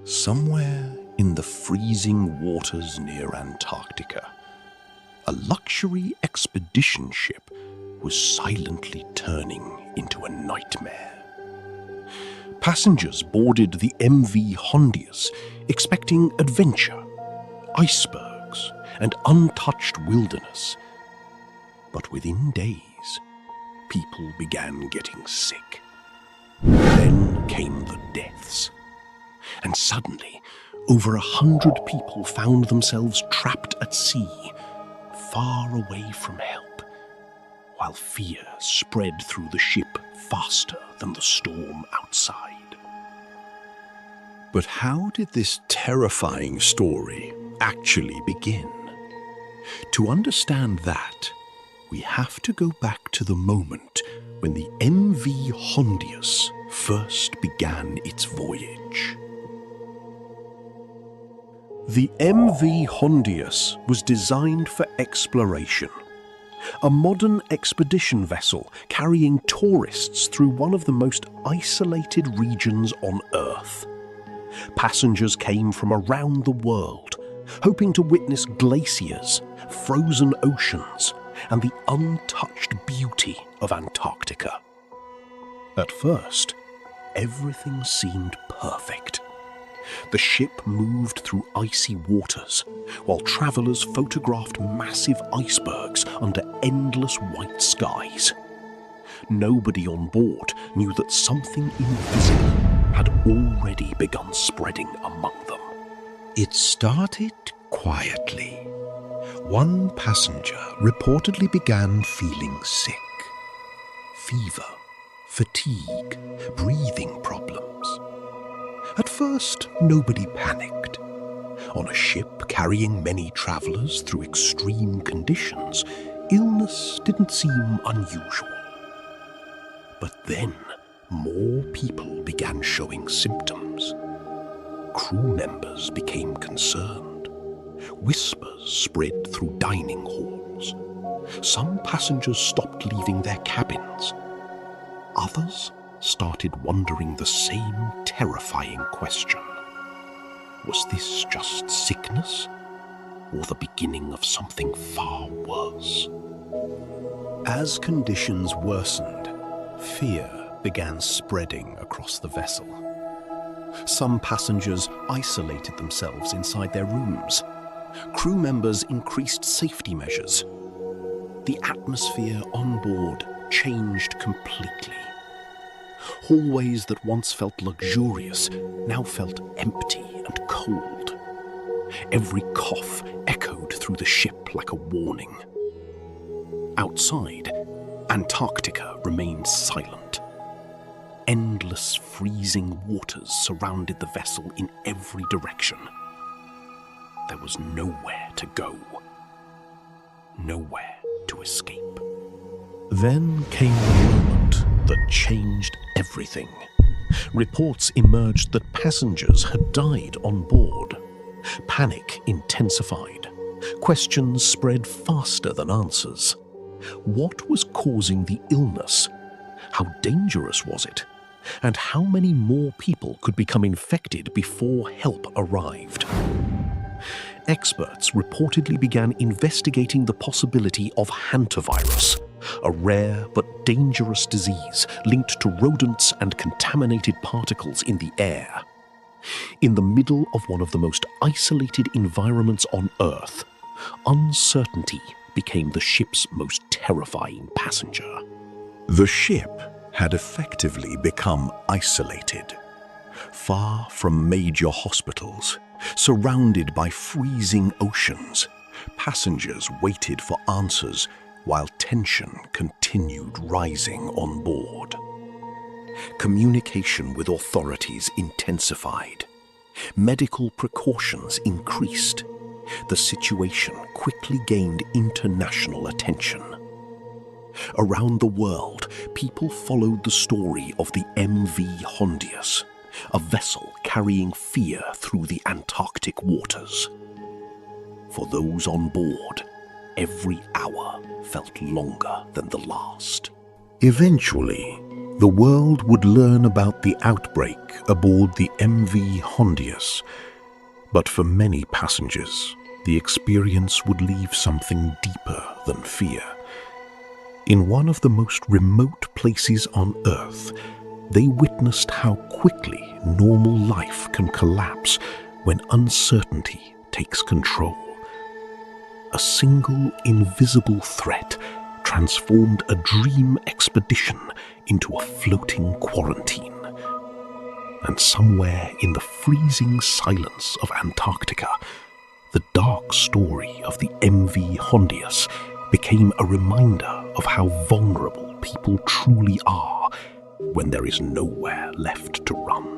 Somewhere in the freezing waters near Antarctica, a luxury expedition ship was silently turning into a nightmare. Passengers boarded the MV Hondius, expecting adventure, icebergs, and untouched wilderness. But within days, people began getting sick. Then came the deaths. And suddenly, over 100 people found themselves trapped at sea, far away from help, while fear spread through the ship faster than the storm outside. But how did this terrifying story actually begin? To understand that, we have to go back to the moment when the MV Hondius first began its voyage. The MV Hondius was designed for exploration, a modern expedition vessel carrying tourists through one of the most isolated regions on Earth. Passengers came from around the world, hoping to witness glaciers, frozen oceans, and the untouched beauty of Antarctica. At first, everything seemed perfect. The ship moved through icy waters, while travelers photographed massive icebergs under endless white skies. Nobody on board knew that something invisible had already begun spreading among them. It started quietly. One passenger reportedly began feeling sick. Fever, fatigue, breathing problems. At first, nobody panicked. On a ship carrying many travelers through extreme conditions, illness didn't seem unusual. But then, more people began showing symptoms. Crew members became concerned. Whispers spread through dining halls. Some passengers stopped leaving their cabins. Others started wondering the same terrifying question. Was this just sickness, or the beginning of something far worse? As conditions worsened, fear began spreading across the vessel. Some passengers isolated themselves inside their rooms. Crew members increased safety measures. The atmosphere on board changed completely. Hallways that once felt luxurious now felt empty and cold. Every cough echoed through the ship like a warning. Outside, Antarctica remained silent. Endless freezing waters surrounded the vessel in every direction. There was nowhere to go, nowhere to escape. Then came the moment that changed everything. Reports emerged that passengers had died on board. Panic intensified. Questions spread faster than answers. What was causing the illness? How dangerous was it? And how many more people could become infected before help arrived? Experts reportedly began investigating the possibility of Hantavirus, a rare but dangerous disease linked to rodents and contaminated particles in the air. In the middle of one of the most isolated environments on Earth, uncertainty became the ship's most terrifying passenger. The ship had effectively become isolated, Far from major hospitals, surrounded by freezing oceans, passengers waited for answers while tension continued rising on board. Communication with authorities intensified. Medical precautions increased. The situation quickly gained international attention. Around the world, people followed the story of the MV Hondius, a vessel carrying fear through the Antarctic waters. For those on board, every hour felt longer than the last. Eventually, The world would learn about the outbreak aboard the MV Hondius, but for many passengers, the experience would leave something deeper than fear. In one of the most remote places on Earth, they witnessed how quickly normal life can collapse when uncertainty takes control. A single invisible threat transformed a dream expedition into a floating quarantine. And somewhere in the freezing silence of Antarctica, the dark story of the MV Hondius became a reminder of how vulnerable people truly are when there is nowhere left to run.